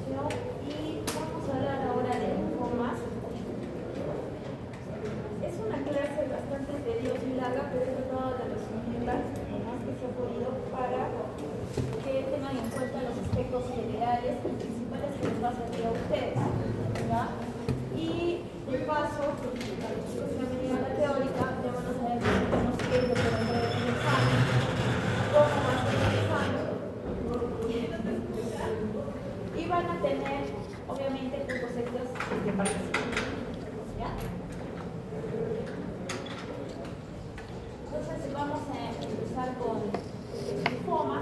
introducción y vamos a hablar ahora de linfomas. Es una clase bastante tediosa y larga, pero he tratado de resumirla lo más que se ha podido para que tengan en cuenta los aspectos generales y principales que les va a servir a ustedes, ¿ya? Y de paso, para los chicos que han venido a la teórica, ya van a saber cómo se quiere preparar el examen, cómo va a ser el examen. Y van a tener, obviamente, puntos extras de participación. ¿Ya? Entonces, vamos a empezar con el linfoma.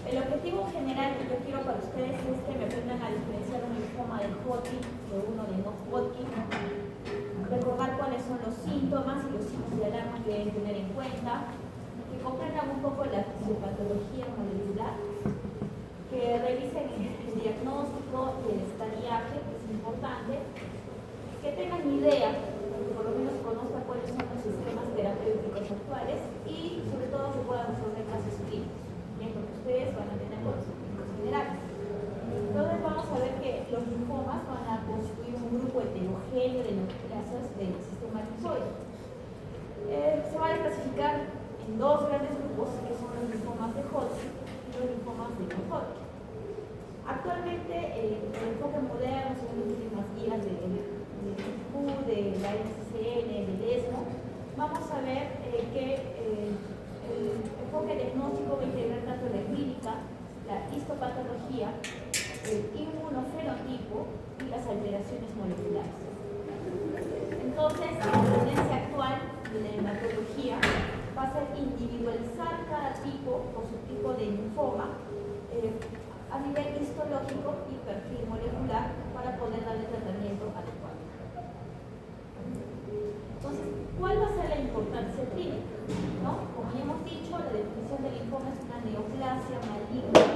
El objetivo general que yo quiero para ustedes es que me aprendan a diferenciar un linfoma de Hodgkin de uno de no Hodgkin. Recordar cuáles son los síntomas y los signos de alarma que deben tener en cuenta. Que comprendan un poco la fisiopatología molecular. Que revisen el diagnóstico y el estadiaje, que es importante, que tengan idea, que por lo menos conozcan cuáles son los sistemas terapéuticos actuales y sobre todo que puedan resolver casos clínicos, bien, porque ustedes van a tener conocimientos generales. Entonces vamos a ver que los linfomas van a constituir un grupo heterogéneo de neoplasias del sistema linfóide. Se van a clasificar en dos grandes grupos, que son los linfomas de Hodgkin y los linfomas de no Hodgkin. Actualmente, el enfoque moderno, según las últimas guías del IQ, de la NCCN, del ESMO, vamos a ver que el enfoque diagnóstico va a integrar tanto la clínica, la histopatología, el inmunofenotipo y las alteraciones moleculares. Entonces, la tendencia actual de la hematología va a ser individualizar cada tipo o subtipo de linfoma a nivel histológico y perfil molecular para poder darle tratamiento adecuado. Entonces, ¿cuál va a ser la importancia clínica? ¿No? Como ya hemos dicho, la definición del linfoma es una neoplasia maligna,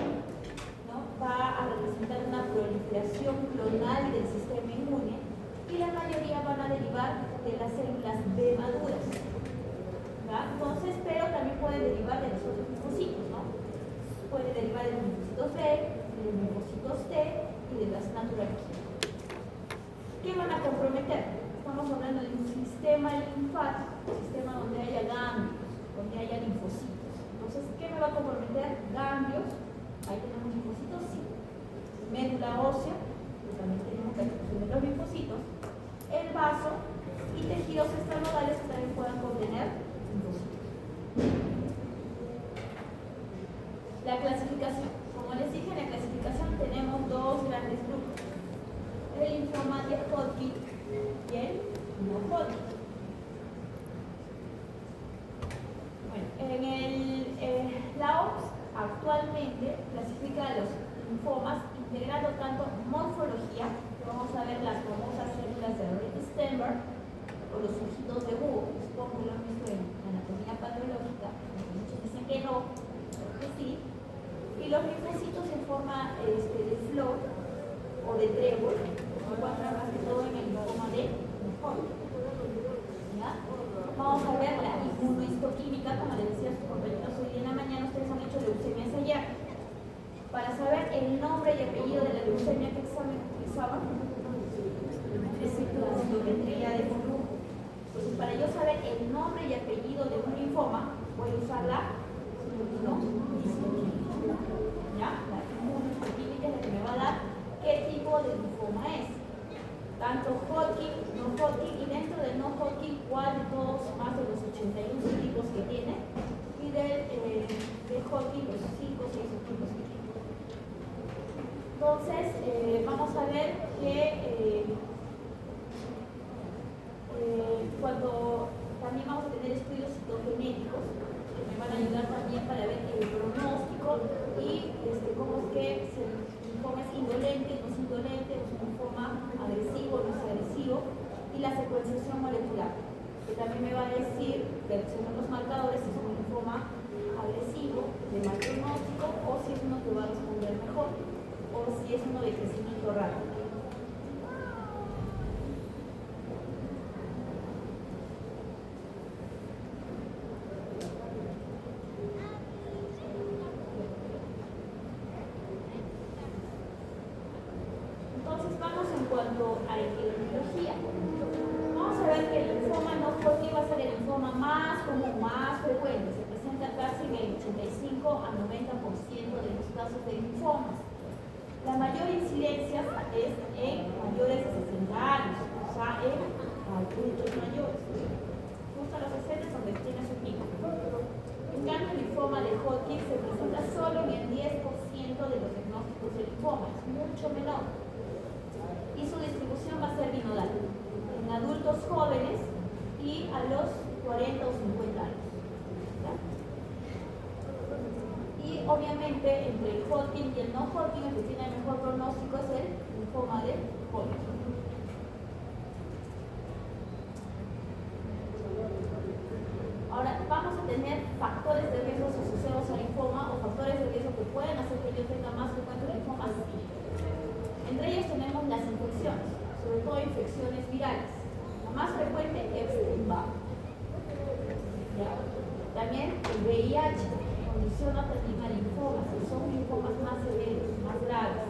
¿no? Va a representar una proliferación clonal del sistema inmune y la mayoría van a derivar de las células B maduras. ¿Ya? Entonces, pero también puede derivar de los otros linfocitos, ¿no? Puede derivar de los linfocitos B, de los linfocitos T y de las naturales. ¿Qué van a comprometer? Estamos hablando de un sistema linfático, un sistema donde haya ganglios, donde haya linfocitos. Entonces, ¿qué me va a comprometer? Ganglios, ahí tenemos linfocitos, sí. Médula ósea, que también tenemos que de los linfocitos. El vaso y tejidos extranodales que también puedan contener linfocitos. La clasificación. Como les dije, en la clasificación tenemos dos grandes grupos. El linfoma de Hodgkin y el no Hodgkin. Bueno, la OMS actualmente clasifica a los linfomas integrando tanto morfología, que vamos a ver las famosas células de Rett-Steinberg o los ojitos de búho, supongo que lo han visto en anatomía patológica, muchos dicen que no, que sí. Y los linfocitos en forma de flor o de trébol se encuentran más que todo en el linfoma de Hodgkin. Vamos a ver la inmunohistoquímica, como les decía a sus compañeros hoy en la mañana, ustedes han hecho leucemia ensayar. Para saber el nombre y apellido de la leucemia, ¿qué examen utilizaban? La citometría de flujo. Entonces, para yo saber el nombre y apellido de un linfoma, voy a usar la inmunohistoquímica. ¿Ya? La inmunohistoquímica es la que me va a dar qué tipo de linfoma es. Tanto Hodgkin, no Hodgkin, y dentro del no Hodgkin, cuál de todos más de los 81 subtipos que tiene, y de Hodgkin, los 5 o 6 subtipos que tiene. Entonces, vamos a ver que cuando también vamos a tener estudios citogenéticos que me van a ayudar también para ver el pronóstico y cómo es que el linfoma es indolente, no es indolente, es un linfoma agresivo, no es agresivo, y la secuenciación molecular, que también me va a decir, según los marcadores, si es un linfoma agresivo, de mal pronóstico, o si es uno que va a responder mejor, o si es uno de crecimiento rápido. cuanto a epidemiología. Vamos a ver que el linfoma no Hodgkin va a ser el linfoma más común, más frecuente. Se presenta casi en el 85 a 90% de los casos de linfomas. La mayor incidencia es en mayores de 60 años, o sea, en adultos mayores. Justo a los 60 es donde tiene su pico. En cambio, el linfoma de Hodgkin se presenta solo en el 10% de los diagnósticos de linfoma, es mucho menor. Y su distribución va a ser binodal, en adultos jóvenes y a los 40 o 50 años. ¿Ya? Y obviamente entre el Hodgkin y el no Hodgkin, el que tiene el mejor pronóstico es el linfoma de Hodgkin. Ahora, vamos a tener factores de riesgo asociados al linfoma o factores de riesgo que pueden hacer que yo tenga más frecuente el linfoma. Entre ellos tenemos las infecciones, sobre todo infecciones virales. La más frecuente es Epstein-Barr. También el VIH condiciona también a linfomas, que son linfomas más severos, más graves.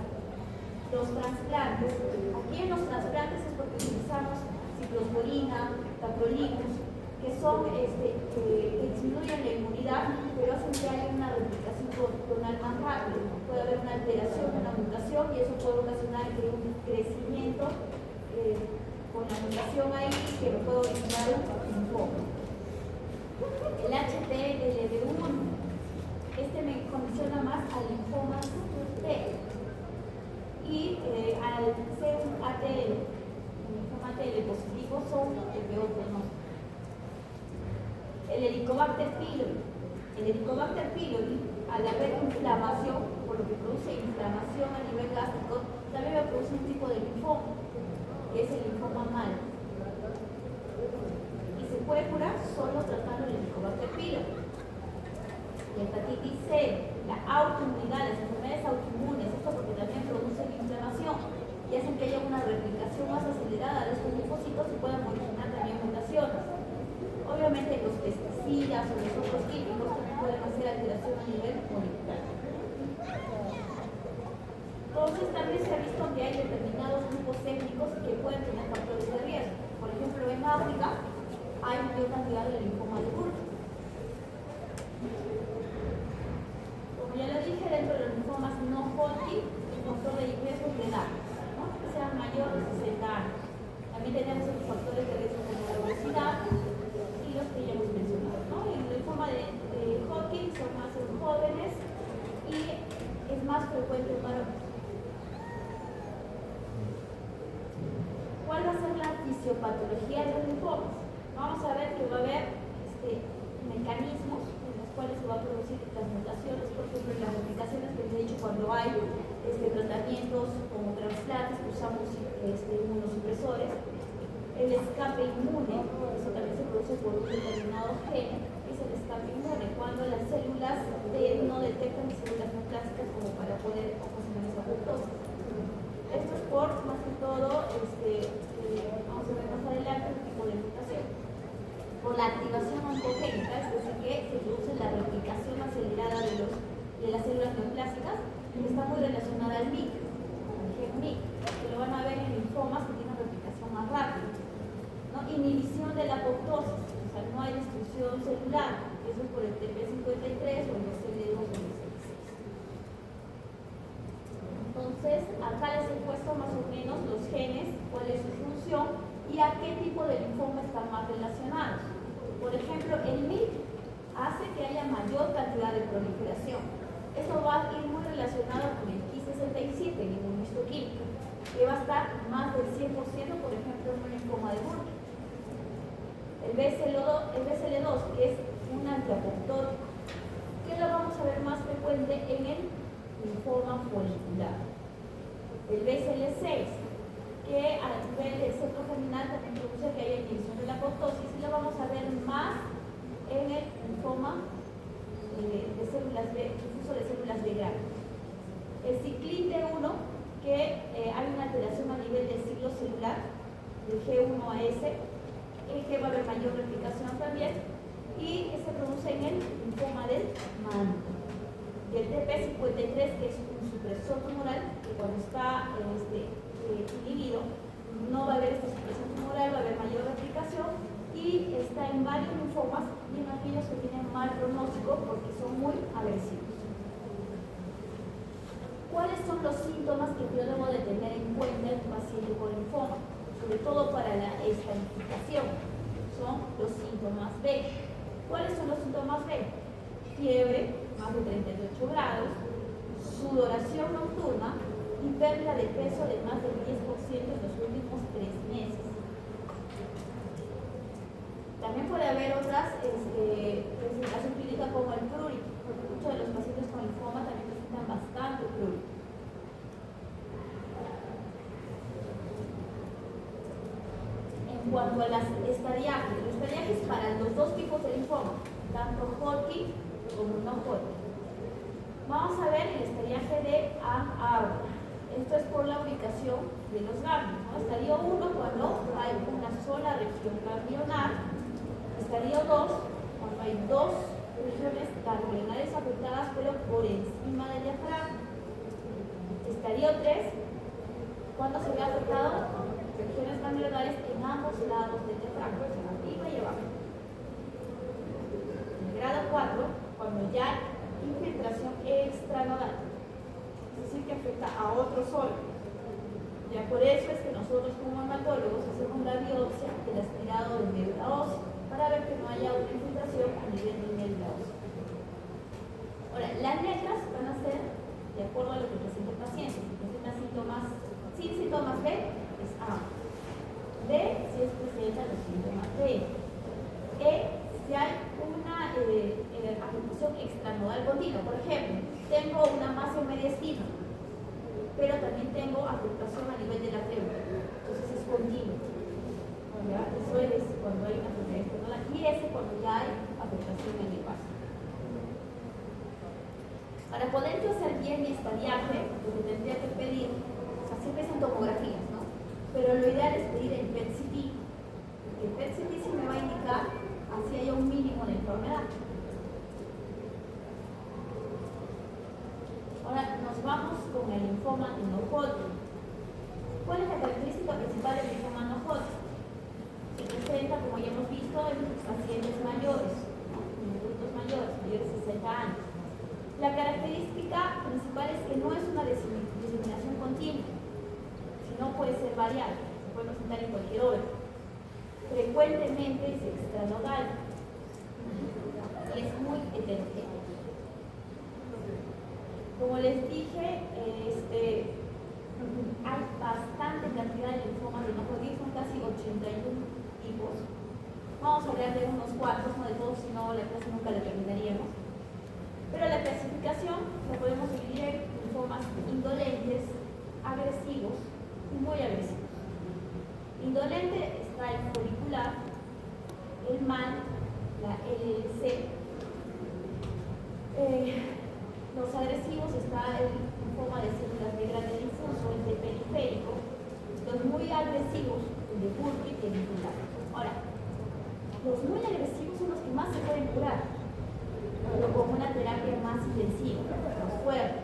Los trasplantes. Aquí en los trasplantes es porque utilizamos ciclosporina, tacrolimus, que son que disminuyen la inmunidad, pero hacen que haya una replicación clonal más rápida. Puede haber una alteración, una mutación, y eso puede ocasionar un crecimiento con la mutación ahí que lo puede originar un linfoma. El HTLV1, me condiciona más al linfoma T, y al ser un ATL, el linfoma ATL positivo, son el peor pronóstico. El Helicobacter pylori. El Helicobacter pylori, al haber inflamación, por lo que produce inflamación a nivel gástrico, también va a producir un tipo de linfoma, que es el linfoma mal. Y se puede curar solo tratando el Helicobacter pylori. La hepatitis C, la autoinmunidad, las enfermedades autoinmunes, esto porque también producen inflamación y hacen que haya una replicación más acelerada de estos linfocitos y puedan originar también mutaciones. Obviamente los pesticidas o los otros químicos también pueden hacer alteración a nivel molecular. Entonces también se ha visto que hay determinados grupos étnicos que pueden tener factores de riesgo. Por ejemplo, en África hay mayor cantidad de linfoma de Burkitt. Como ya lo dije, dentro de los linfomas no Hodgkin, el factor de riesgo es de edad, ¿no? Que sean mayores de 60 años. También tenemos otros factores de riesgo como la obesidad, los que ya hemos mencionado, ¿no? En el linfoma de Hodgkin son más jóvenes y es más frecuente en varones. ¿Cuál va a ser la fisiopatología de los linfomas? Vamos a ver que va a haber mecanismos en los cuales se va a producir las mutaciones, por ejemplo, las replicaciones que les he dicho cuando hay tratamientos como trasplantes que usamos inmunosupresores. El escape inmune, eso también se produce por un determinado gen, es el escape inmune, cuando las células no detectan células no clásicas como para poder ocasionar esa apoptosis. Esto es por, más que todo, vamos a ver más adelante, un tipo de mutación. Por la activación oncogénica, es decir, que se produce la replicación acelerada de las células neoplásicas, que está muy relacionada al MYC, al gen MYC, que lo van a ver en linfomas que tienen replicación más rápida. ¿No? Inhibición de la apoptosis, o sea, no hay destrucción celular, eso es por el TP53 o el CD2 o el CD6. Entonces, acá les he puesto más o menos los genes, cuál es su función y a qué tipo de linfoma están más relacionados. Por ejemplo, el MYC hace que haya mayor cantidad de proliferación. Eso va a ir muy relacionado con el Ki67, el inmunohistoquímico, que va a estar más del 100%, por ejemplo, en un linfoma de Burkitt. El BCL2, que es un antiapoptótico, que lo vamos a ver más frecuente en el linfoma folicular. El BCL6, que a nivel del centro germinal también produce que haya inhibición de la apoptosis, y lo vamos a ver más en el linfoma de células B, difuso de células B grandes. El ciclin D1, que hay una alteración a nivel del ciclo celular, del G1 a S, que va a haber mayor replicación también, y se produce en el linfoma del manto. Y el TP53, que es un supresor tumoral, que cuando está inhibido, varios linfomas y en aquellos que tienen mal pronóstico porque son muy agresivos. ¿Cuáles son los síntomas que yo debo de tener en cuenta en un paciente con linfoma? Sobre todo para la estadificación. Son los síntomas B. ¿Cuáles son los síntomas B? Fiebre, más de 38 grados, sudoración nocturna y pérdida de peso de más del 10% en los últimos 3 meses. También puede haber otras presentación clínica como el prurito, porque muchos de los pacientes con linfoma también presentan bastante prurito. En cuanto a las estadiajes, los estadiajes para los dos tipos de linfoma, tanto Hodgkin como no Hodgkin. Vamos a ver el estadiaje de Ann Arbor. Esto es por la ubicación de los ganglios, ¿no? Estadio 1 cuando hay una sola región ganglionar. Estadio 2 cuando hay dos regiones ganglionares afectadas pero por encima del diafragma. Estadio 3 cuando se ve afectado regiones ganglionares en ambos lados del diafragma, arriba y abajo. En el grado 4 cuando ya hay infiltración extranodal, es decir, que afecta a otro órganos. Ya por eso es que nosotros como hematólogos hacemos la biopsia del aspirado de médula ósea para ver que no haya una infiltración a nivel de médula ósea. Ahora, las letras van a ser de acuerdo a lo que presenta el paciente. Si presenta síntomas, sin síntomas B, es A. B, si es presenta los síntomas B. E, si hay una afectación extranodal continua. Por ejemplo, tengo una masa mediastina, pero también tengo afectación a nivel de la pleura. Entonces es continuo. ¿Ya? Eso es cuando hay una afectación extranodal. Y ese cuando ya hay afectación en el vaso. Para poder yo hacer bien mi estadiaje, lo que tendría que pedir, o sea, siempre son tomografías, ¿no? Pero lo ideal es pedir el PET-CT. El PET-CT sí me va a indicar así hay un mínimo de enfermedad. Ahora nos vamos con el linfoma no Hodgkin. ¿Cuál es la característica principal del linfoma no Hodgkin? Se presenta, como ya hemos visto, en pacientes mayores, ¿no? En adultos mayores de 60 años. La característica principal es que no es una diseminación continua, sino puede ser variable, se puede presentar en cualquier hora. Frecuentemente es extranodal y es muy heterogéneo. Como les dije, hay bastante cantidad de linfomas de no Hodgkin, son casi 81 tipos. Vamos a hablar de unos cuantos, no de todos, si no la clase nunca la terminaríamos. Pero la clasificación la podemos dividir en linfomas indolentes, agresivos y muy agresivos. Indolente está el folicular, el MAL, la LLC. Los agresivos está el linfoma de células de grano difuso, el de periférico. Los muy agresivos, el de Burkitt y el insular. Ahora, los muy agresivos son los que más se pueden curar, pero con una terapia más intensiva, más fuerte.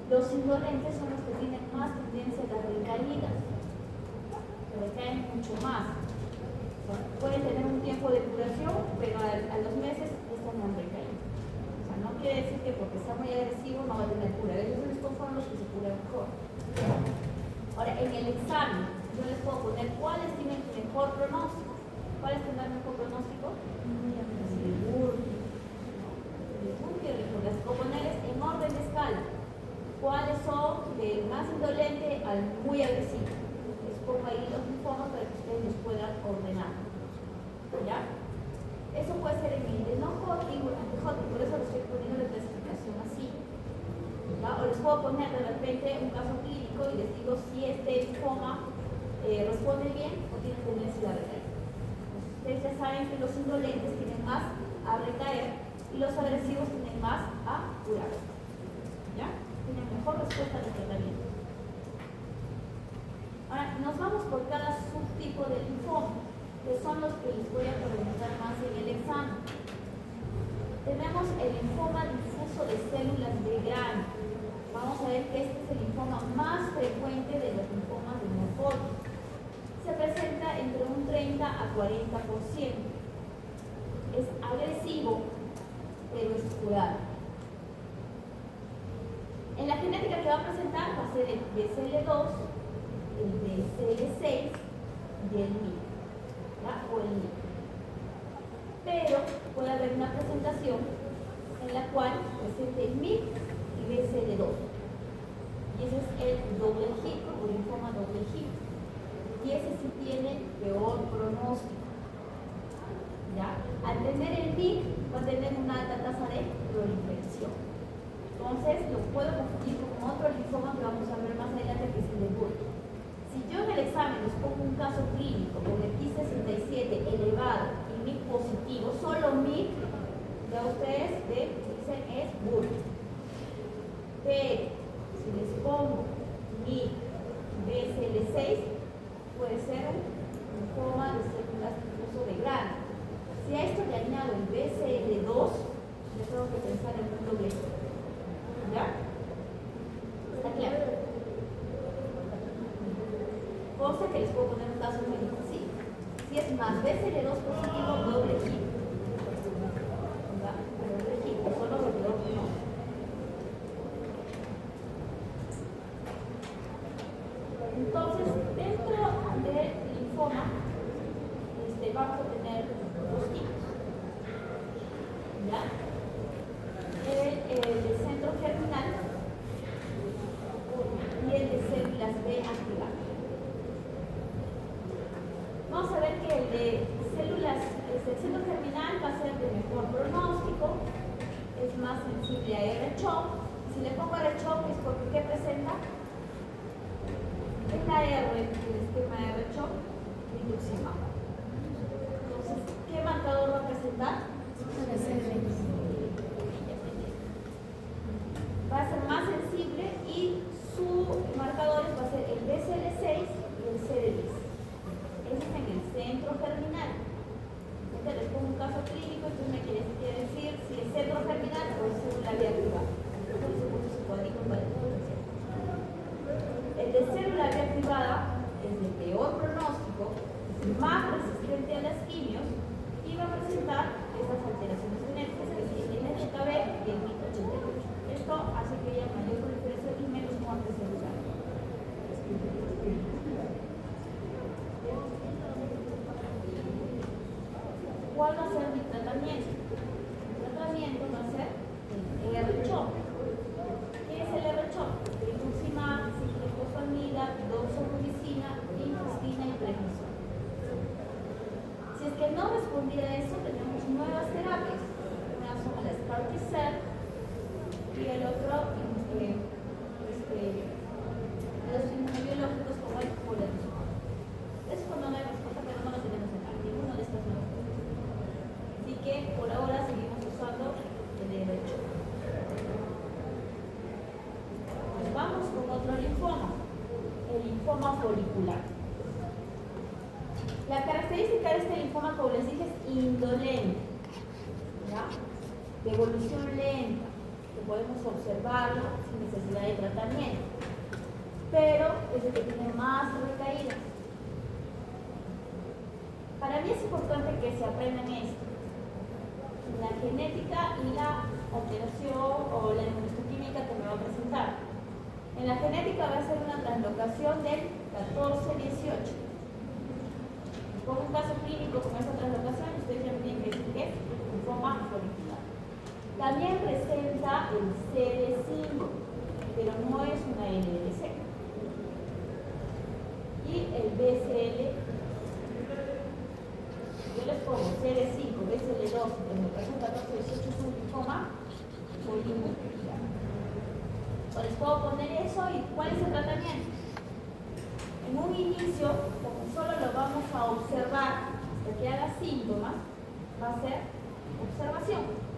Los indolentes son los que tienen más tendencia a las recaídas, que recaen mucho más. Pueden tener un tiempo de curación, pero a los meses están en recaída. No quiere decir que porque está muy agresivo no va a tener cura. Estos son los que se curan mejor. Ahora, en el examen, yo les puedo poner cuáles tienen mejor pronóstico. ¿Cuáles tendrán mejor pronóstico? El Burkitt. Les puedo ponerles en orden de escala. ¿Cuáles son del más indolente al muy agresivo? Les pongo ahí los linfomas para que ustedes los puedan ordenar. ¿Ya? Eso puede ser en el de no Hodgkin o el de Hodgkin, por eso les estoy poniendo la clasificación así. ¿Ya? O les puedo poner de repente un caso clínico y les digo si este linfoma responde bien o tiene tendencia a recaer. Ustedes ya saben que los indolentes tienen más a recaer y los agresivos tienen más a curar. ¿Ya? Tienen mejor respuesta al tratamiento. Ahora, nos vamos por cada subtipo de linfoma, que son los que les voy a preguntar más en el examen. Tenemos el linfoma difuso de células de grano. Vamos a ver que este es el linfoma más frecuente de los linfomas de no Hodgkin. Se presenta entre un 30 a 40%. activo, pero es curable. En la genética que va a presentar va a ser el BCL2, el BCL6 y el MIC, o el MIC. Pero puede haber una presentación en la cual presente el MIC y BCL2. Y ese es el doble hit o linfoma doble hit. Y ese sí tiene peor pronóstico. ¿Ya? Al tener el MIC va a tener una alta tasa de proliferación. Entonces lo puedo confundir con otro linfoma que vamos a ver más adelante, que es el de Bull. Si yo en el examen les pongo un caso clínico con el Ki67 elevado y MIC positivo, solo MIC, ya ustedes dicen es Bull. Pero si les pongo MIC BCL6, puede ser un linfoma de células incluso de grano. Si a esto le añado el BCL2, yo tengo que pensar en un doble. ¿Ya? ¿Está claro? Consta que les puedo poner un caso médico así. Si es más BCL2 positivo, doble hit. ¿Ya? Doble hit, solo doble no. Entonces, dentro del linfoma, vamos a tener dos tipos. ¿Ya? El de centro germinal y el de células B activadas. Vamos a ver que el de células, el centro germinal va a ser de mejor pronóstico, es más sensible a R-CHOP. Si le pongo R-CHOP es porque ¿qué presenta? Es la R del esquema R-CHOP, rituximab. Entonces, ¿qué marcador va a presentar? Va a ser más sensible y su marcador va a ser el BCL6 y el CD10. Ese es en el centro germinal. Entonces les pongo un caso clínico, entonces me quiere decir si es centro germinal o es célula B activada. Entonces pongo su cuadrito para diferenciar. El de célula B activada es de peor pronóstico, es más resistente a las quimios y va a presentar estas alteraciones genéticas, que es el NZB y el MIT88. Esto hace que haya mayor proliferación y menos muerte celular. ¿Cuál va a ser mi tratamiento? Mi tratamiento va a ser el R-CHOP. ¿Qué es el R-CHOP? Rituximab, ciclofosfamida, doxorubicina, vincristina y prednisona. Si es que no respondía a eso, tenemos nuevas terapias. Una son las CAR-T-cell y el otro los inmunobiológicos como el polatuzumab. Eso cuando no hay respuesta, pero no lo tenemos acá, ninguno de estos nuevos. Así que por ahora seguimos usando el derecho. Pues vamos con otro linfoma, el linfoma folicular. La característica de este linfoma, como les dije, es indolente, ¿ya? De evolución lenta, que podemos observarlo sin necesidad de tratamiento, pero es el que tiene más recaídas. Para mí es importante que se aprendan esto: la genética y la alteración o la inmunohistoquímica que me va a presentar. En la genética va a ser una translocación del 14-18. Pongo un caso clínico con esa translocación, ustedes ya me tienen que decir que es linfoma folicular. También presenta el CD5, pero no es una LDC. Y el BCL, yo les pongo CD5, BCL2, translocación 14-18 es un linfoma folicular. O les puedo poner eso y ¿cuál es el tratamiento? En un inicio, como solo lo vamos a observar hasta que haga síntomas, va a ser observación.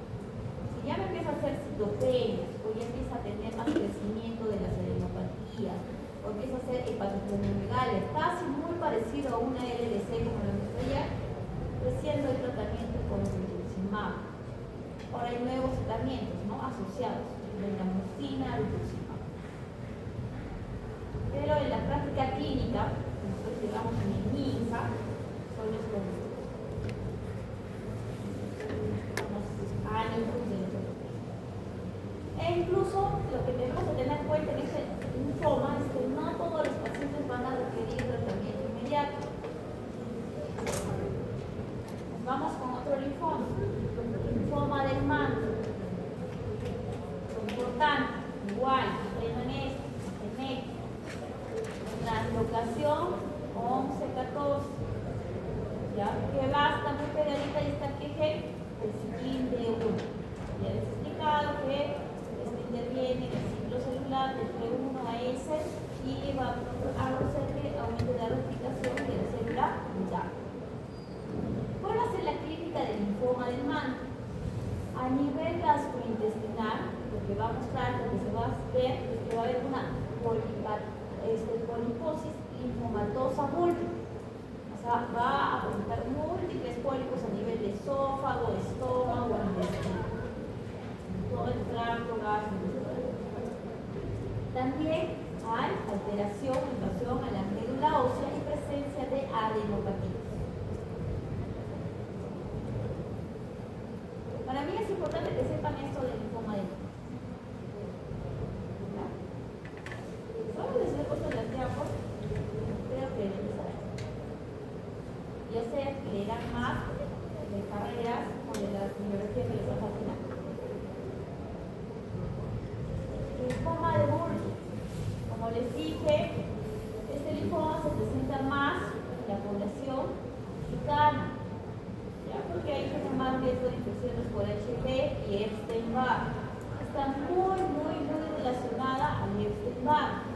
Si ya me empieza a hacer citopenias, o ya empieza a tener más crecimiento de las adenopatías, o empieza a hacer hepatosplenomegalia, casi muy parecido a una LDC como la nuestra ya, recién doy tratamiento con rituximab. Ahora hay nuevos tratamientos, ¿no?, asociados, bendamustina, rituximab. Pero en la práctica clínica, nosotros llegamos en el MINSA, son los linfomatosa múltiple. O sea, va a presentar múltiples pólipos a nivel de esófago, estómago, intestino. Todo el tracto gástrico. También hay alteración, invasión a la médula ósea y presencia de adenopatía. Para mí es importante que sepan esto del linfoma de Burkitt. Solo les he puesto las diapos, creo que deben saber. Yo sé que leerán más de carreras o de las bibliografías que les va a fascinar. Linfoma de Burkitt. Como les dije, este linfoma se presenta más en la población mexicana, ¿ya? Porque ahí tiene más riesgo de infecciones por HIV y Epstein-Barr. Está muy relacionada al Epstein-Barr.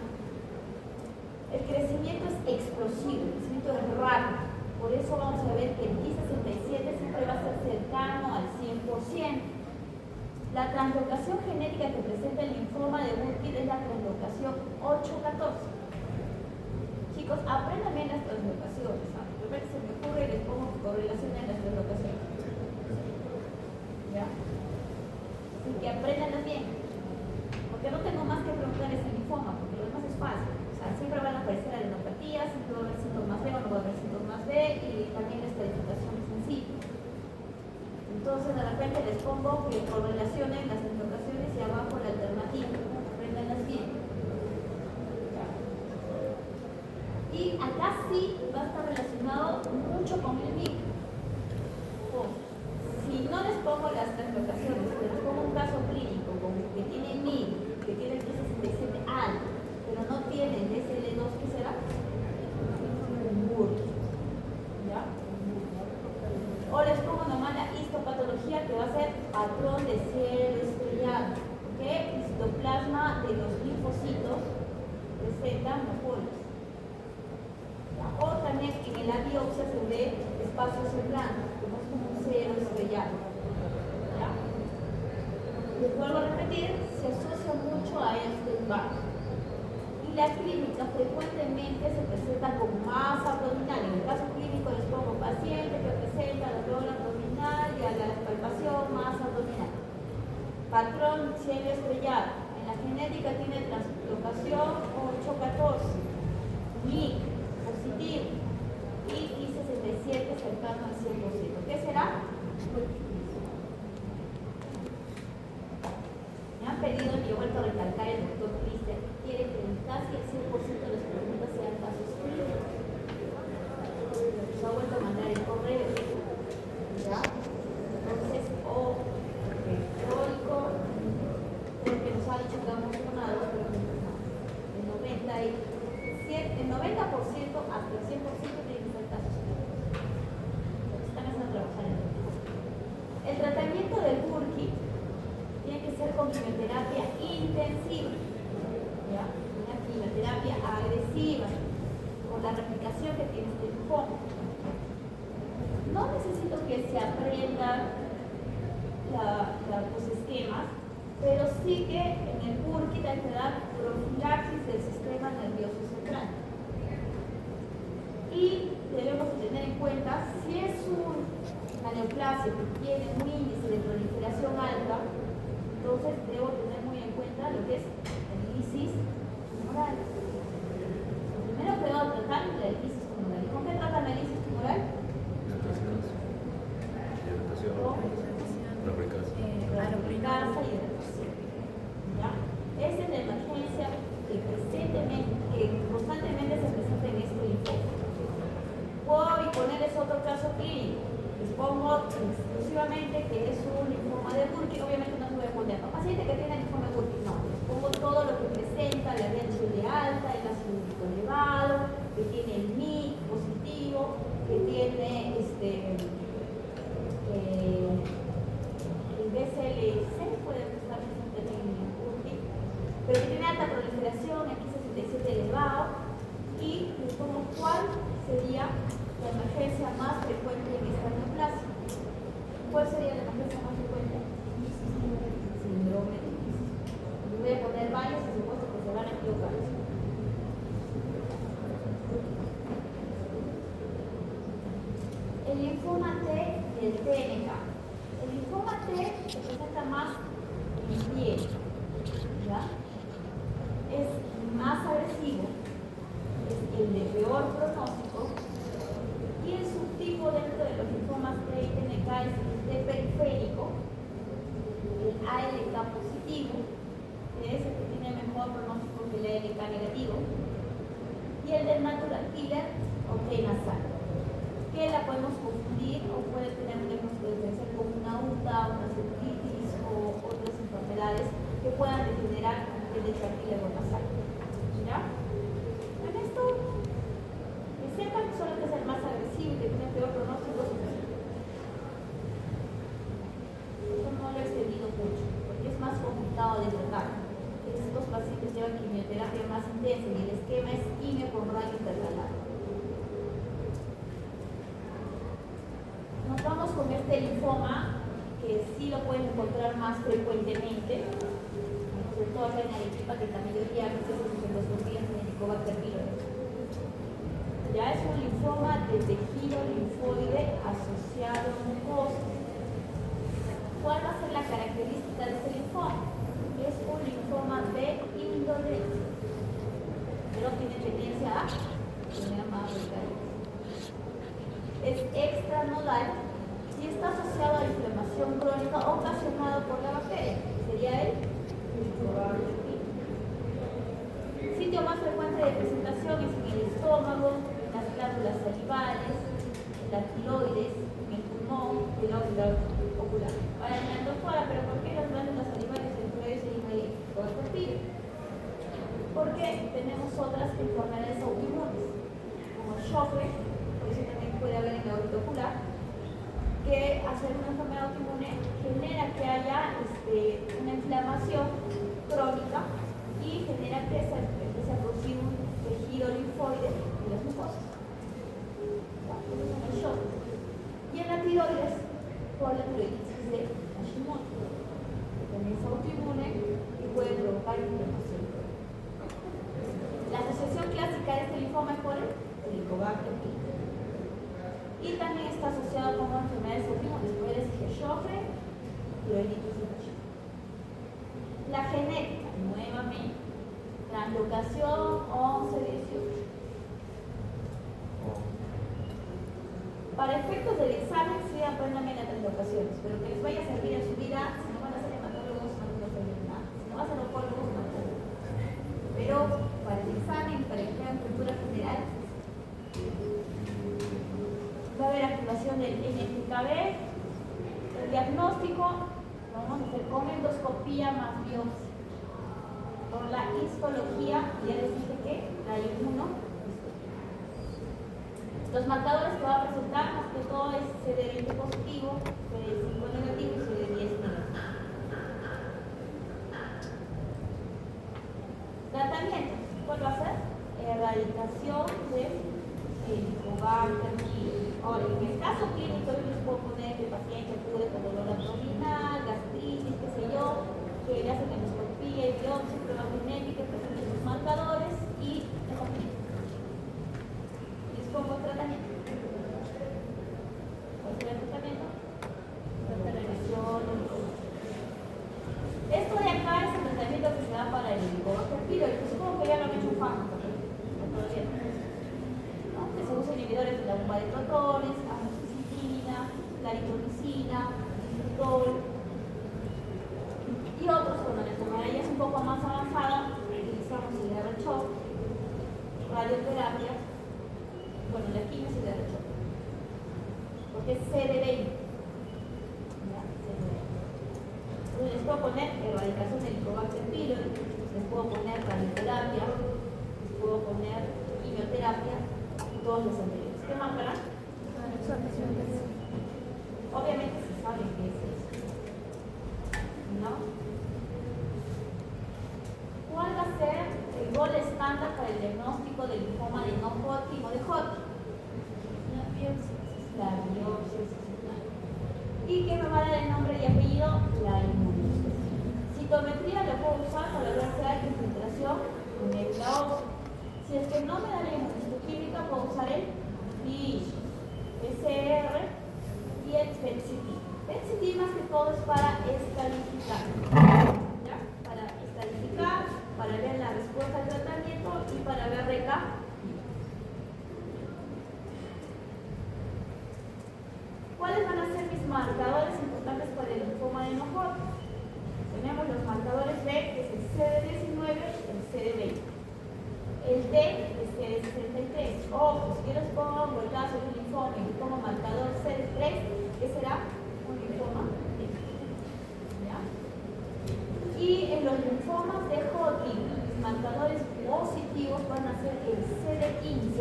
El crecimiento es explosivo, el crecimiento es rápido. Por eso vamos a ver que el Ki67 siempre va a ser cercano al 100%. La translocación genética que presenta el linfoma de Burkitt es la translocación 814. Chicos, aprendan bien las translocaciones. Primero se me ocurre y les pongo correlación en las translocaciones. ¿Ya? Así que apréndanlas bien. Porque no tengo más que preguntar ese linfoma, porque lo demás es fácil. O sea, siempre van a aparecer adenopatías, siempre va a haber síntomas B o no va a haber síntomas B, y también la estratificación es sencilla. Entonces, de repente les pongo que correlacionen las translocaciones y abajo la alternativa. Apréndanlas bien. ¿Ya? Y acá sí va a estar relacionado mucho con el micro. Si no les pongo las translocaciones, pero les pongo un caso clínico como que tiene MIG, que tiene el Ki67 alto, pero no tiene el SL2, ¿qué será? Burkitt. ¿Ya? O les pongo nomás la histopatología que va a ser patrón de cielo estrellado, que histoplasma de los linfocitos presentan mejoras. O también en la biopsia se ve espacios en blanco, como es como un cielo estrellado. ¿Ya? Les vuelvo a repetir, se asocia mucho a Epstein-Barr. Y la clínica frecuentemente se presenta con masa abdominal. En el caso clínico les pongo paciente que presenta dolor abdominal y a la palpación masa abdominal. Patrón cielo estrellado. En la genética tiene translocación 814. MIG positivo. Y Ki67 cercano al 100%. ¿Qué será? Me han pedido, y he vuelto a recalcar el doctor Cristian, que quiere que casi el 100% de las preguntas sean casos clínicos. Nos ha vuelto a mandar el correo. ¿Ya? Entonces, teórico, creo que nos ha dicho que hemos tomado, pero no. El 90% hasta el 100% tiene que ser casos clínicos. Están haciendo trabajar en el tema. El tratamiento del Burkitt tiene que ser con quimioterapia intensiva, ¿ya? Una quimioterapia agresiva, con la replicación que tiene este linfoma. No necesito que se aprendan los esquemas, pero sí que en el Burkitt hay que dar profilaxis del sistema nervioso central. Y debemos tener en cuenta, si es una neoplasia que tiene un índice de proliferación alta, entonces debo tener muy en cuenta lo que es el lisis tumoral. Primero que debo tratar la lisis tumoral. ¿Y con qué tratan la lisis tumoral? Arobricasa y hidratación. ¿Ya? Esa es la emergencia que constantemente se presenta en este linfoma. Puedo ponerles otro caso clínico. Les pongo exclusivamente que es un linfoma de Burkitt. Obviamente no se voy a poner a paciente que tiene linfoma de Burkitt, no. Les pongo todo lo que presenta la DHL alta, el ácido úrico elevado, que tiene el MIG positivo, que tiene el BCLC, puede estar presente en Burkitt, pero que tiene alta proliferación, aquí 67 elevado, y les pongo cuál sería la emergencia más frecuente en esta neoplasia. ¿Cuál sería la emergencia más frecuente? Síndrome de Kiss. el linfoma T y el TNK. El linfoma T se presenta más en piel, ¿ya? Es más agresivo, es el de peor pronóstico, y el subtipo dentro de los linfomas T y TNK es el T periférico, el ALK positivo, que es el que tiene mejor pronóstico que el ALK negativo, y el del natural killer o T nasal, que la podemos confundir o puede tener un diagnóstico diferencial como una UTA, una septitis o otras enfermedades que puedan degenerar el descartílago nasal. ¿Ya? En esto, que sepan que solo que es el más agresivo y que tiene peor pronóstico. Eso no lo he extendido mucho, porque es más complicado de tratar. Estos pacientes llevan quimioterapia más intensa y el esquema es quimio con rayo intercalado. Nos vamos con este linfoma, que sí lo pueden encontrar más frecuentemente, sobre todo acá en Arequipa, que la mayoría de veces se los confían en el Helicobacter pylori. Ya es un linfoma de tejido linfoide asociado a mucosa. ¿Cuál va a ser la característica de este linfoma? Es un linfoma B indolente, pero tiene tendencia a tener más recaídas. Es extranodal y está asociado a la inflamación crónica ocasionada por la bacteria. Sería el sitio más frecuente de presentación es en el estómago, en las glándulas salivales, en la tiroides, en el pulmón, en la órbita ocular. Ahora en la endosfera, pero ¿por qué las glándulas salivales y el tiroides se llaman Helicobacter pylori? Porque tenemos otras enfermedades autoinmunes, como el Sjogren, por eso también puede haber en la órbita ocular, que hacer una enfermedad autoinmune genera que haya una inflamación crónica y genera que se empiece a producir un tejido linfoide en las mucosas. Eso es el shock. Y en la tiroides, por la tiroiditis de Hashimoto, que también es autoinmune y puede provocar inflamación. La asociación clásica de este linfoma es por el Helicobacter pylori. Y también está asociado con enfermedades autoinmunes, puede ser Sjogren, tiroiditis de Hashimoto. La genética, nuevamente, translocación 11-18. Para efectos del examen, sí aprendan bien las translocaciones, pero que les vaya a servir en su vida, si no van a ser hematólogos, no les va a servir nada. Si no van a ser oncólogos, no les va a servir. Pero para el examen, para el examen de cultura general, va a haber activación del NPKB. El diagnóstico lo vamos a hacer con endoscopía más biopsia. Por la histología, ya les dije que hay uno. Los marcadores que va a presentar, más que todo, es CD20 positivo, CD5 negativo y CD10 negativo. Tratamiento, ¿cuál va a ser? Erradicación de Helicobacter pylori. Ahora, en el caso clínico, yo les puedo poner que el paciente acude con dolor abdominal, gastritis, qué sé yo, que le hacen endoscopía y biopsia, prueba genética, presenten sus marcadores y tratamiento. Les pongo tratamiento. ¿Cuál será el tratamiento? Revisión. Esto de acá es el tratamiento que se da para el Helicobacter pylori. Pues supongo que ya lo han hecho un fármaco. Todavía no. Que se usa inhibidores de la bomba de protones, amoxicilina, claritromicina, isoprostol y otros. Cuando la enfermedad ya es un poco más avanzada, utilizamos hidrochoc, radioterapia, bueno, la quimio es hidrochoc, porque es CD20. Entonces les puedo poner erradicación del Helicobacter pylori, les puedo poner radioterapia, les puedo poner quimioterapia y todos los anteriores. ¿Qué más, verdad? Obviamente se sabe qué es eso, ¿no? ¿Cuál va a ser el gol estándar para el diagnóstico del linfoma de no-Hodgkin o de Hodgkin? La biopsia. ¿Y qué me va a dar el nombre y apellido? La inmunohistoquímica. Citometría la puedo usar para ver si hay infiltración con médula ósea. Si es que no me da la inmunohistoquímica, puedo usar el FISH, PCR y el PET-CT. PET-CT más que todo es para estadificar, ¿ya? Para estadificar, para ver la respuesta al tratamiento y para ver recapitulación. ¿Cuáles van a ser mis marcadores importantes para el linfoma de No-Hodgkin? Tenemos los marcadores B, que es el CD19 y el CD20. El D es CD63. Ojo, si yo les pongo el caso de un linfoma y como marcador CD3, ¿qué será? Un linfoma D. ¿Ya? Y en los linfomas de Hodgkin, los marcadores positivos van a ser el CD15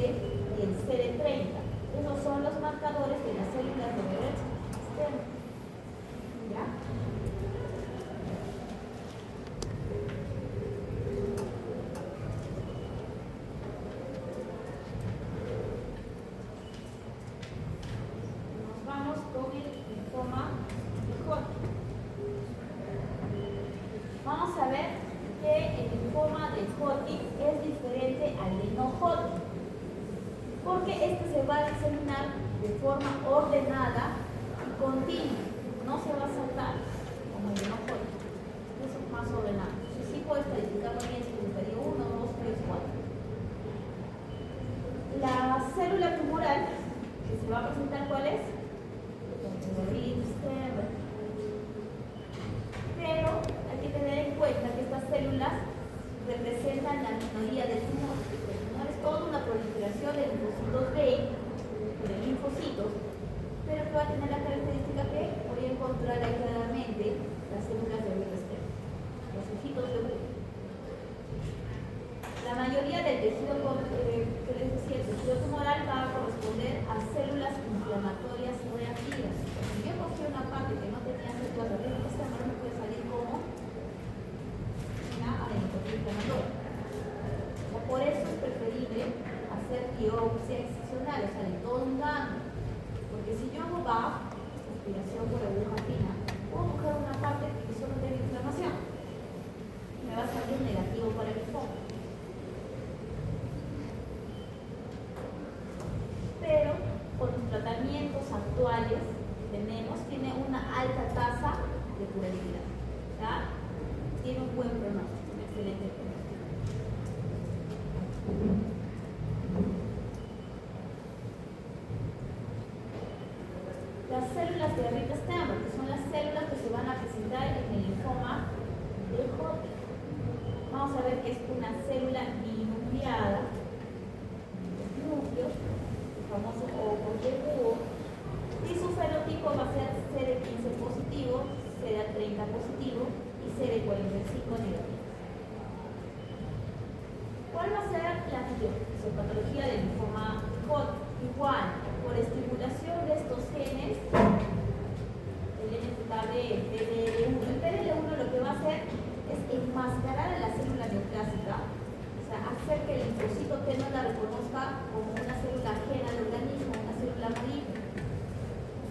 y el CD30. Esos son los marcadores de las células de Barrett externo. ¿Ya? Nos vamos con el linfoma de Hodgkin. Vamos a ver que el linfoma de Hodgkin es diferente al de No-Hodgkin, porque este se va a diseminar de forma ordenada y continua, no se va a saltar como el de No-Hodgkin, eso es más ordenado. Si sí puedo estadificarlo bien, si estaría 1, 2, 3, 4. La célula tumoral que se va a presentar, ¿cuál es? Pero hay que tener en cuenta que estas células representan la minoría del tumor. El tumor es toda una proliferación de linfocitos B, de linfocitos, pero que va a tener la característica que voy a encontrar ahí claramente las células de Barrett externo, los hijitos de B. La mayoría del tejido, que les decía, el tejido tumoral va a corresponder a células inflamatorias reactivas. Si yo cogí una parte que no tenía células reactivas, esta no me puede salir como una adenopatía inflamatoria. Por eso es preferible hacer biopsia excisional, o sea, de todo un ganglio. Porque si yo hago BAF, aspiración por aguja fina, puedo coger una parte que solo tiene inflamación. Me va a salir negativo para el linfoma. Pero con los tratamientos actuales que tenemos, tiene una alta tasa de curabilidad. ¿Ya? Tiene un buen pronóstico, un excelente pronóstico. Las células de Barrett externo, que son las células que se van a presentar en el linfoma de Hodgkin. Vamos a ver que es una célula binucleada, núcleo, el famoso ojo de búho, y su fenotipo va a ser CD15 positivo, CD30 positivo y CD45 negativo. ¿Cuál va a ser la fisiopatología del linfoma de Hodgkin? Igual, por estimulación de estos genes, el NZB, el PDL1. El PDL1 lo que va a hacer es enmascarar a la célula neoplásica, o sea, hacer que el linfocito T no la reconozca como una célula ajena al organismo, una célula maligna.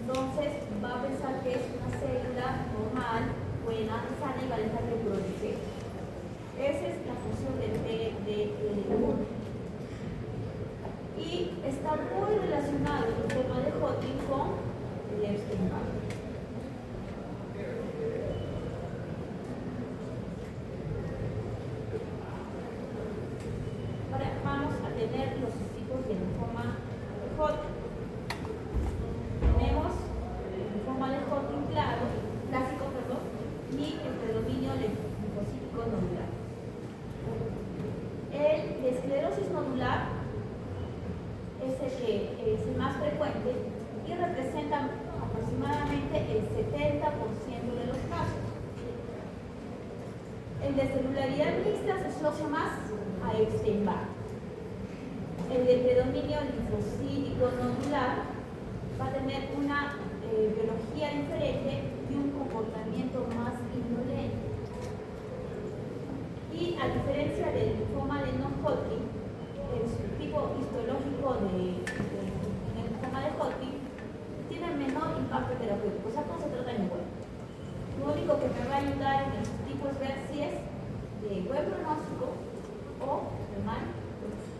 Entonces va a pensar que es una célula normal, buena, sana y va a dejar de proliferar. Esa es la función del PDL1. Y está muy relacionado el tema de Hodgkin con el Epstein-Barr. Ahora vamos a tener los tipos de linfoma de Hodgkin. Tenemos el linfoma de Hodgkin clásico, y el predominio linfocítico nodular. El de esclerosis nodular es el que es el más frecuente y representa aproximadamente el 70% de los casos. El de celularidad mixta se asocia más a Epstein-Barr. El de predominio linfocítico nodular va a tener una biología diferente y un comportamiento más indolente. Y a diferencia del linfoma de No-Hodgkin, el tipo histológico del linfoma de Hodgkin tiene menor impacto terapéutico, o sea, no se trata de igual. Lo único que me va a ayudar en el tipo es ver si es de buen pronóstico o de mal pronóstico.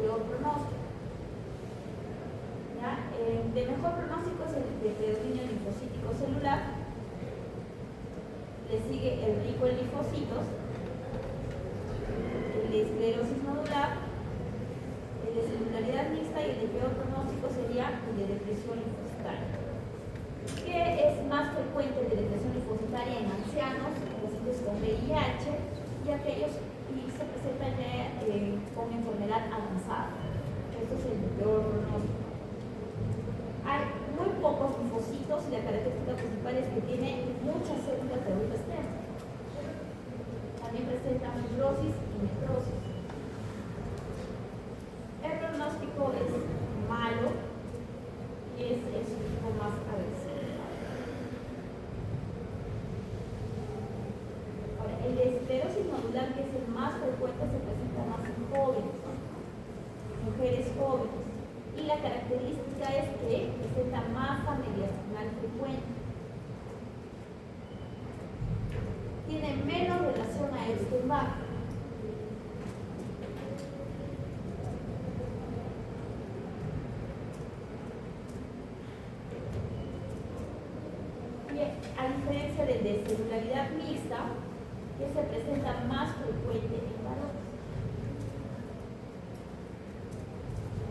peor pronóstico. ¿Ya? De mejor pronóstico es el de predominio linfocítico celular, le sigue el rico en linfocitos, el de esclerosis nodular, el de celularidad mixta, y el de peor pronóstico sería el de depresión linfocitaria. ¿Qué es más frecuente de depresión linfocitaria en ancianos, pacientes con VIH y aquellos que se presentan ya con enfermedad avanzada? Esto es el de peor pronóstico. Hay muy pocos linfocitos y la característica principal es que tiene muchas células de grupo externo. También presenta fibrosis y necrosis. El pronóstico es malo y es un poco más agresivo. Ahora, el de esclerosis nodular, que es el más frecuente, se presenta más en jóvenes, mujeres jóvenes. Y la característica es que presenta masa mediastinal frecuente. Tiene menos relación a Epstein-Barr. Y a diferencia del de celularidad mixta, que se presenta más frecuente en varones.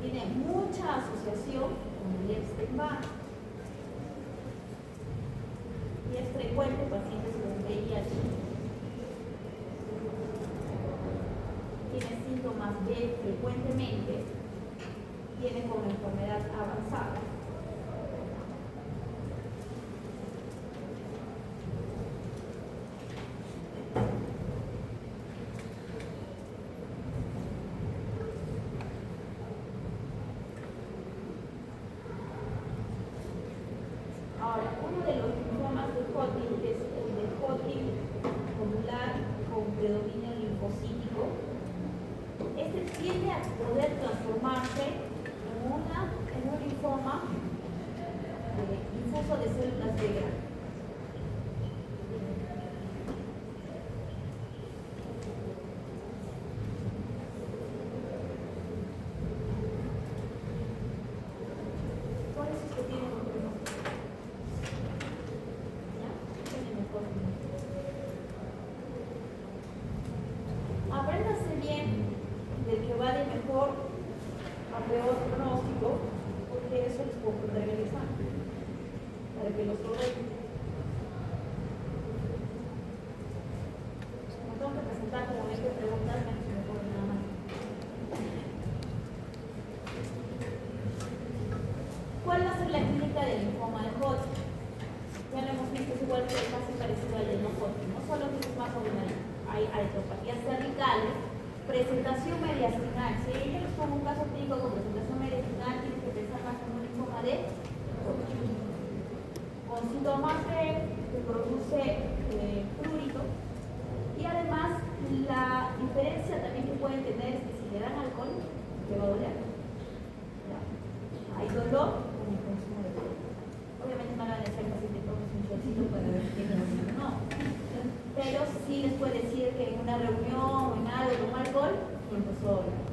Tiene mucha asociación con el Epstein-Barr y es frecuente en pacientes con VIH. Tiene síntomas B frecuentemente, tiene como enfermedad avanzada. Ahora, uno de los linfomas de Hodgkin, que es el de Hodgkin nodular con predominio linfocítico, este tiende a poder transformarse en un linfoma difuso de células de grano. Por eso es que tiene un pronóstico. Apréndase bien del que va de mejor a peor pronóstico, porque eso les puedo poner en el examen, para que los corrijan. No tengo que presentar como ven que preguntas, menos me ponen nada más. ¿Cuál va a ser la clínica del linfoma de Hodgkin? Ya lo hemos visto, es igual que casi parecido al de no Hodgkin, no solo que es más ordinario. Hay artropatías cervicales, presentación mediastinal. Si yo les pongo un caso clínico con presentación mediastinal, tienen que pensar más en un linfoma de Hodgkin, con síntomas que produce prurito. Y además, la diferencia también que pueden tener es que si le dan alcohol, te va a doler. ¿Ya? Hay dolor con el consumo de alcohol. Obviamente no van a decir que te tomes un shotcito para ver si tienes alcohol, no. Pero sí les puede decir que en una reunión o en algo tomó alcohol y empezó a hablar.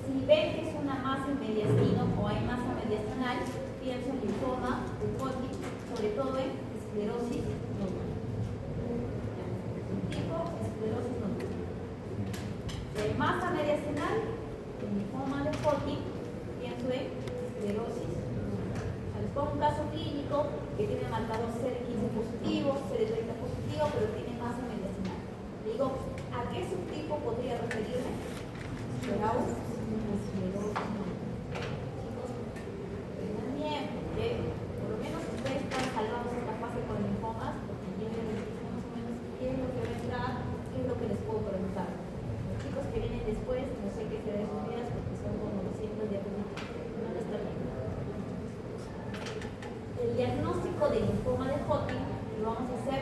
Si ven que es una masa en mediastino o hay masa mediastinal, pienso en linfoma de Hodgkin, sobre todo en esclerosis nodular. Tipo esclerosis nodular. Si hay masa mediastinal, en linfoma de Hodgkin, pienso en esclerosis. Les pongo un caso clínico que tiene marcador CD15 positivo, CD30 positivo, pero tiene masa mediastinal. Le digo, ¿a qué subtipo podría referirme? Esclerosis. Chicos, tengan bien, porque por lo menos ustedes están salvados en la fase con linfomas, porque yo les digo más o menos qué es lo que va a entrar, qué es lo que les puedo preguntar. Los chicos que vienen después, no sé qué será de sus vidas, porque son como 200 diapositivas, no les está bien. El diagnóstico del linfoma de Hodgkin lo vamos a hacer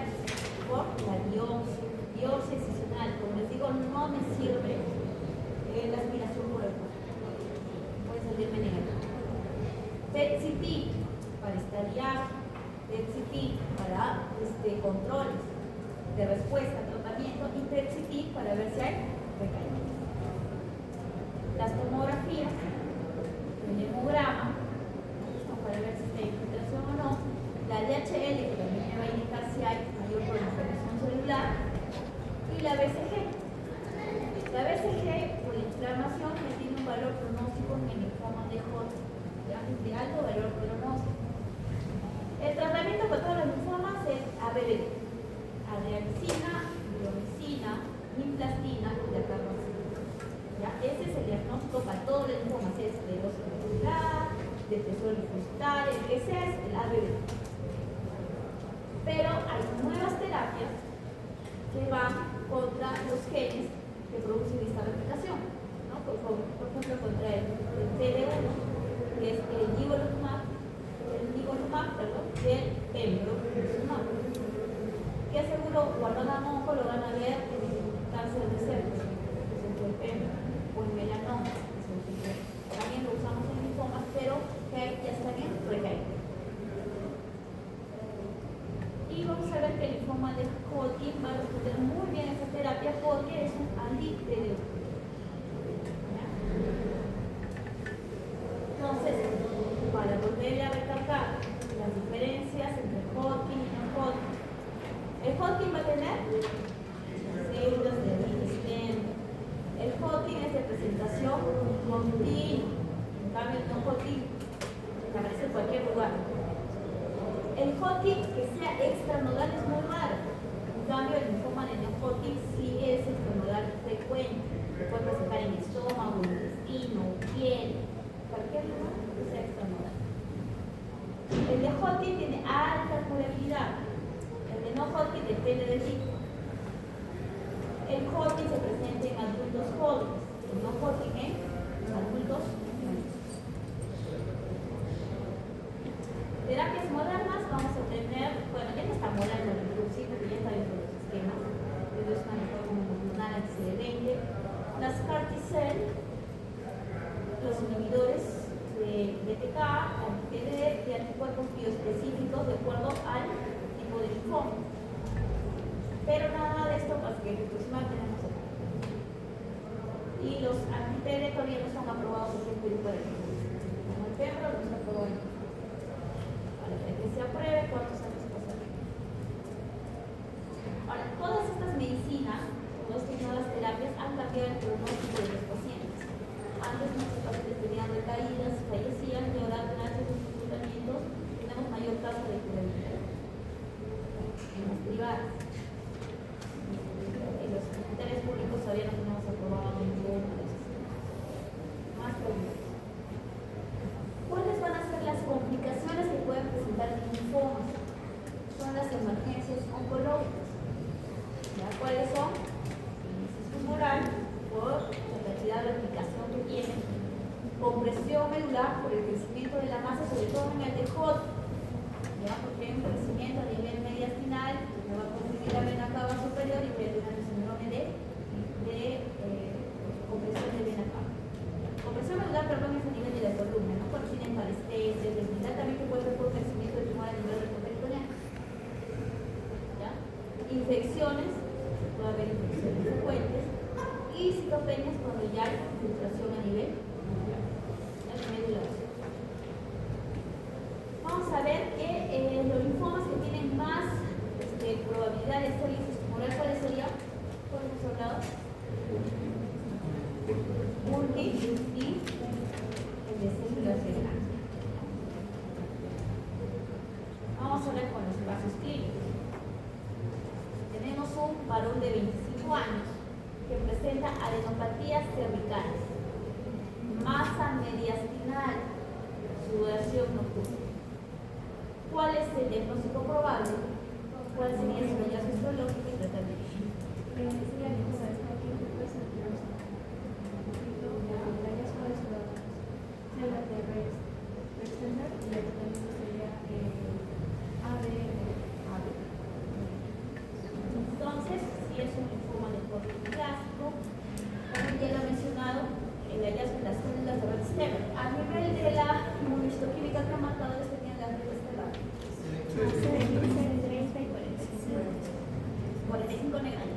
por la biopsia excisional. Como les digo, no me sirve la aspiración por el cuerpo. Puede salirme negativo. PET-CT para estadiar, PET-CT para controles de respuesta, tratamiento. tratamiento Intensity para ver si hay recaída. Las tomografías, el hemograma, para ver si hay infiltración o no. La DHL, que también me va a indicar si hay mayor proliferación celular. Y la BCG. La BCG, por inflamación, que tiene un valor pronóstico en el linfoma de Hodgkin, de alto valor pronóstico. El tratamiento para todos los linfomas es ABD, adriamicina, bromicina, implastina y dacarbazina. Ese es el diagnóstico para todos los linfomas, es de esclerosis multipolar, de tesoro linfocital, el que sea es el ABD. Pero hay nuevas terapias que van contra los genes que producen esta replicación, ¿no? Por ejemplo, contra el PD1, que es el nivolumab, del pembrolizumab, que seguro cuando hagan onco lo van a ver en cáncer de cervix, que es el pembro, o en melanoma, también lo usamos en linfomas, pero que ya está bien recaído. Y vamos a ver que el linfoma de Hodgkin va a responder muy bien a esta terapia porque es un anti-PD1. Entonces, para volver a recalcar las diferencias entre Hodgkin y no Hodgkin, el Hodgkin va a tener células de stem. El Hodgkin es de presentación continua, en cambio el no Hodgkin aparece en cualquier lugar. El Hodgkin que sea extranodal es muy raro, en cambio el linfoma de no Hodgkin sí es extranodal frecuente, se puede presentar en estómago, intestino, piel, cualquier lugar que sea extranodal. El de Hodgkin tiene alta curabilidad, el de no Hodgkin depende del tipo. El Hodgkin se presenta en adultos jóvenes, el no Hodgkin en adultos mayores. Terapias modernas vamos a tener, bueno, ya no está moderno el reducir porque ya está dentro de los esquemas, pero es una mejor como hormonal anti-CD20, las CAR-T-cell, los inhibidores de BTK, anti-PD y anticuerpos bioespecíficos de acuerdo al tipo de linfoma. Pero nada de esto más que el rituximab tenemos acá. Y los anti-PD todavía no están aprobados en el grupo de linfomas. Como el pembro no está aprobado. Para que se apruebe, ¿cuántos años pasaron? Ahora, todas estas medicinas, todas estas nuevas terapias han cambiado el pronóstico de los pacientes. Antes nuestros pacientes tenían recaídas, fallecían, y ahora gracias a estos tratamientos tenemos mayor tasa de curabilidad en las privadas. En los hospitales públicos todavía no tenemos aprobado ninguno de esos. Más preguntas. ¿Cuáles van a ser las complicaciones que pueden presentar linfomas? Son las emergencias oncológicas. ¿Cuáles son? Inicio tumoral por la cantidad de replicación que tiene, compresión medular por el crecimiento de la masa, sobre todo en el de Hodgkin, porque hay un crecimiento a nivel mediastinal que va a comprimir la vena cava superior y voy a tener el síndrome de compresión de vena cava. Compresión medular, perdón, es a nivel de la columna, ¿no? Cuando tienen parestesia, debilidad también que puede ser por crecimiento de tumor a nivel rectoperitoneal. Infecciones, puede haber infecciones frecuentes, y citopenias cuando ya hay infiltración a nivel medular. Vamos a ver que los linfomas que tienen más probabilidad de ser lisis tumoral, ¿cuáles serían? ¿Cuáles hemos hablado? Burkitt y el de células de grano. Vamos a ver con los casos clínicos. Tenemos un varón de 25 años que presenta adenopatías cervicales, masa mediastinal, sudoración nocturna. ¿Cuál es el diagnóstico probable? ¿Cuál sería su hallazgo histológico y tratamiento? Entonces, si es un linfoma de Hodgkin clásico, como ya lo he mencionado, el hallazgo de las células de red stem. A nivel de la inmunohistoquímica, ¿qué marcadores tenían las redes estelar? 30 y 45. 45 negras.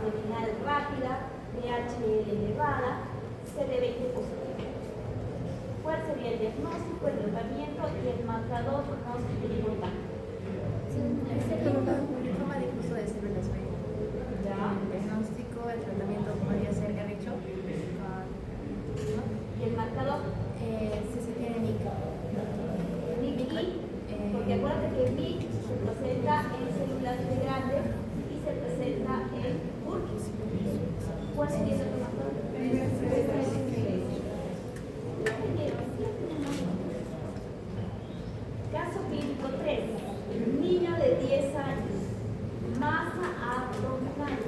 abdominal rápida, DHL elevada, CD20 positivo. ¿Cuál sería el diagnóstico, el tratamiento y el marcador pronóstico importante? Linfoma difuso de células B. ¿Ya? El diagnóstico, el tratamiento podría ser garricho ¿Y el marcador? si se tiene MIC. Porque acuérdate que MIC se presenta en células B grandes y se presenta en Burkitt. ¿Cuál sería el marcador? Caso clínico 3. Niño de 10 años. Masa abdominal.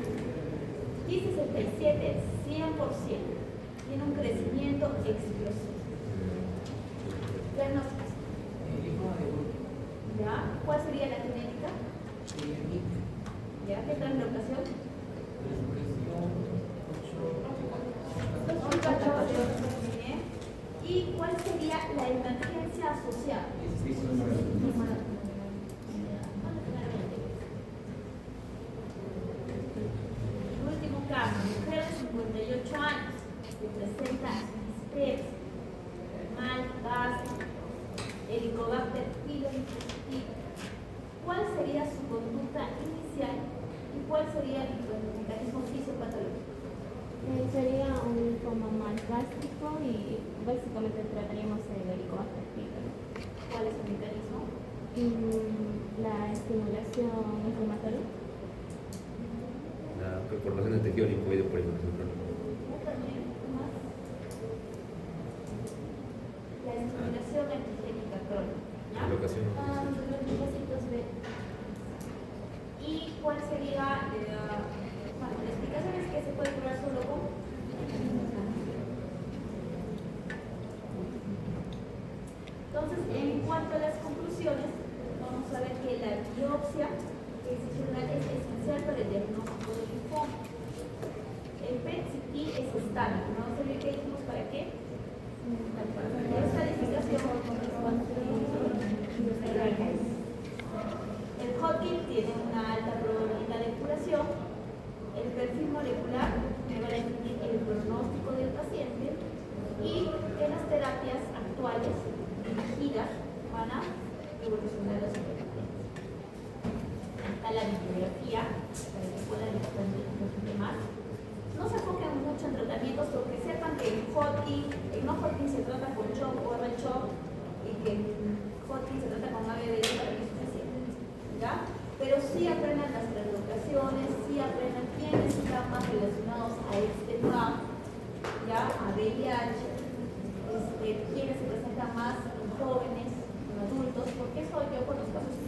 T67, 100%. Tiene un crecimiento explosivo. Diagnóstico. ¿Ya? ¿Cuál sería la genética? ¿Ya? ¿Qué translocación? Bien. ¿Y cuál sería la emergencia asociada? Último caso, mujer de 58 años que presenta estrés, mal, gas, Helicobacter pylori positivo. ¿Cuál sería su conducta inicial y cuál sería el mecanismo fisiopatológico? Sería un linfoma mal gástrico y básicamente trataríamos el Helicobacter pylori. ¿Cuál es el mecanismo? La estimulación inflamatoria. La perforación del tejido linfoide por inflamación. La estimulación antigénica crónica. ¿Ya? Locación. Los linfocitos B. ¿Y cuál sería bueno, la explicación es que se puede curar solo con entonces, en cuanto a las conclusiones, vamos a ver que la biopsia excisional es esencial para el diagnóstico del linfoma. El PET-CT es estándar, ¿no? ¿Se ve que dijimos para qué? Esta edificación el Hodgkin tiene una alta probabilidad de curación. El perfil molecular me va a definir el pronóstico del paciente y que las terapias actuales dirigidas van a evolucionar los pacientes. Está la bibliografía para que puedan entender un poquito más. No se enfoquen mucho en tratamientos, porque sepan que el no Hodgkin se trata con CHOP o R-CHOP y que el Hodgkin se trata con ABD para que es suficiente. ¿Ya? Pero sí aprendan las translocaciones, sí aprendan quiénes están más relacionados a este TAP, ¿ya? A VIH, quiénes se presentan más en jóvenes, en adultos, porque eso yo con los casos